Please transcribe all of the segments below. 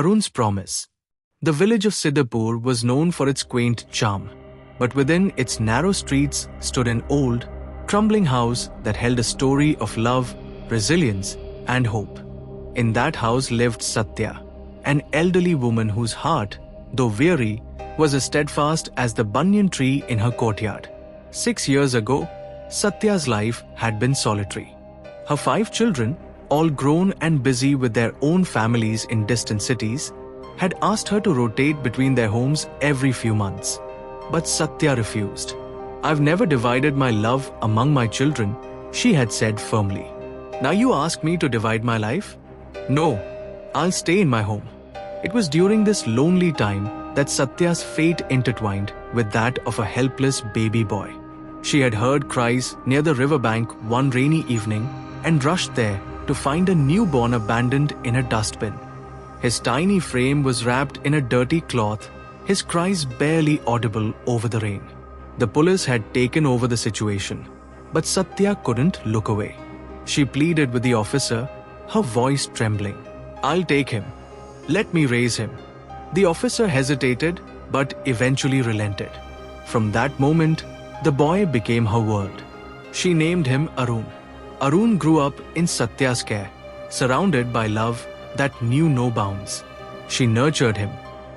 Arun's promise. The village of Siddapur was known for its quaint charm, but within its narrow streets stood an old, crumbling house that held a story of love, resilience, and hope. In that house lived Satya, an elderly woman whose heart, though weary, was as steadfast as the banyan tree in her courtyard. 6 years ago, Satya's life had been solitary. Her 5 children, all grown and busy with their own families in distant cities, had asked her to rotate between their homes every few months. But Satya refused. "I've never divided my love among my children," she had said firmly. "Now you ask me to divide my life? No, I'll stay in my home." It was during this lonely time that Satya's fate intertwined with that of a helpless baby boy. She had heard cries near the riverbank one rainy evening and rushed there to find a newborn abandoned in a dustbin. His tiny frame was wrapped in a dirty cloth, his cries barely audible over the rain. The police had taken over the situation, but Satya couldn't look away. She pleaded with the officer, her voice trembling. "I'll take him. Let me raise him." The officer hesitated, but eventually relented. From that moment, the boy became her world. She named him Arun. Arun grew up in Satya's care, surrounded by love that knew no bounds. She nurtured him,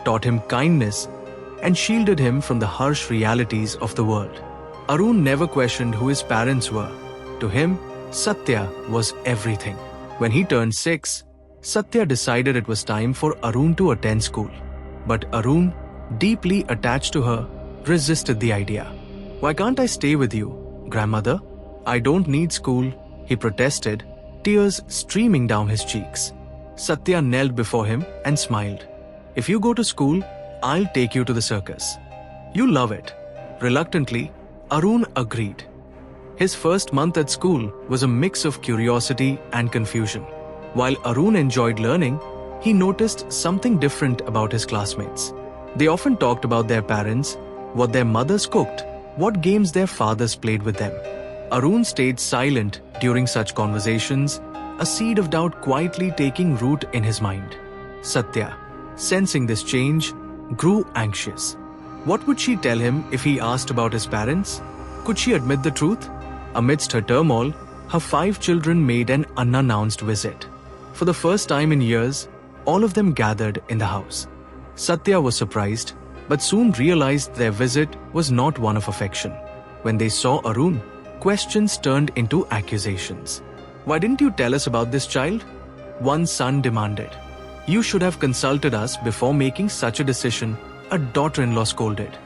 taught him kindness, and shielded him from the harsh realities of the world. Arun never questioned who his parents were. To him, Satya was everything. When he turned 6, Satya decided it was time for Arun to attend school. But Arun, deeply attached to her, resisted the idea. "Why can't I stay with you, grandmother? I don't need school," he protested, tears streaming down his cheeks. Satya knelt before him and smiled. "If you go to school, I'll take you to the circus. You'll love it." Reluctantly, Arun agreed. His first month at school was a mix of curiosity and confusion. While Arun enjoyed learning, he noticed something different about his classmates. They often talked about their parents, what their mothers cooked, what games their fathers played with them. Arun stayed silent during such conversations, a seed of doubt quietly taking root in his mind. Satya, sensing this change, grew anxious. What would she tell him if he asked about his parents? Could she admit the truth? Amidst her turmoil, her 5 children made an unannounced visit. For the first time in years, all of them gathered in the house. Satya was surprised, but soon realized their visit was not one of affection. When they saw Arun, questions turned into accusations. "Why didn't you tell us about this child?" one son demanded. "You should have consulted us before making such a decision," a daughter-in-law scolded.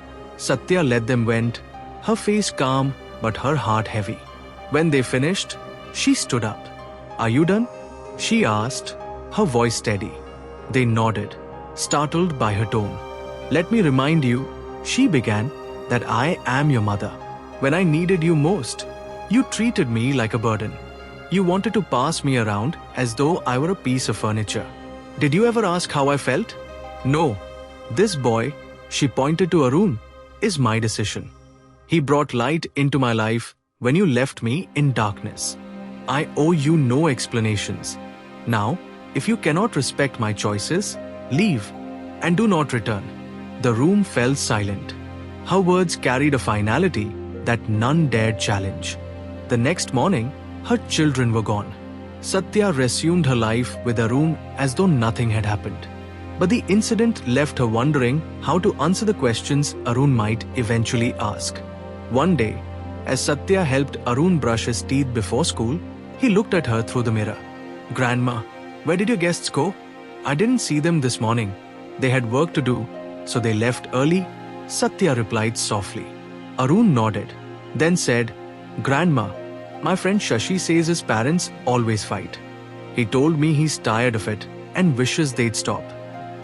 Satya let them vent, her face calm but her heart heavy. When they finished, she stood up. "Are you done?" she asked, her voice steady. They nodded, startled by her tone. "Let me remind you," she began, "that I am your mother. When I needed you most, you treated me like a burden. You wanted to pass me around as though I were a piece of furniture. Did you ever ask how I felt? No. This boy," she pointed to Arun, "is my decision. He brought light into my life when you left me in darkness. I owe you no explanations. Now, if you cannot respect my choices, leave and do not return." The room fell silent. Her words carried a finality that none dared challenge. The next morning, her children were gone. Satya resumed her life with Arun as though nothing had happened. But the incident left her wondering how to answer the questions Arun might eventually ask. One day, as Satya helped Arun brush his teeth before school, he looked at her through the mirror. "Grandma, where did your guests go? I didn't see them this morning. They had work to do, so they left early," Satya replied softly. Arun nodded, then said, "Grandma, my friend Shashi says his parents always fight. He told me he's tired of it and wishes they'd stop."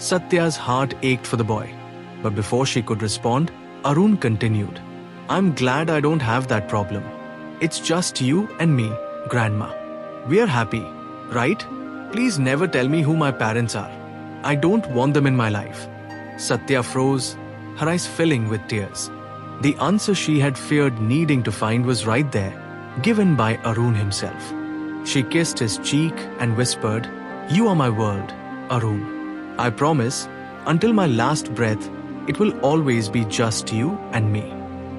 Satya's heart ached for the boy. But before she could respond, Arun continued, "I'm glad I don't have that problem. It's just you and me, Grandma. We're happy, right? Please never tell me who my parents are. I don't want them in my life." Satya froze, her eyes filling with tears. The answer she had feared needing to find was right there, given by Arun himself. She kissed his cheek and whispered, "You are my world, Arun. I promise, until my last breath, it will always be just you and me.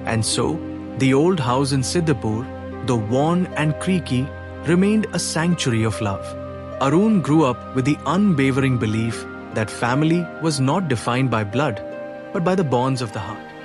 And so, the old house in Siddapur, though worn and creaky, remained a sanctuary of love. Arun grew up with the unwavering belief that family was not defined by blood, but by the bonds of the heart.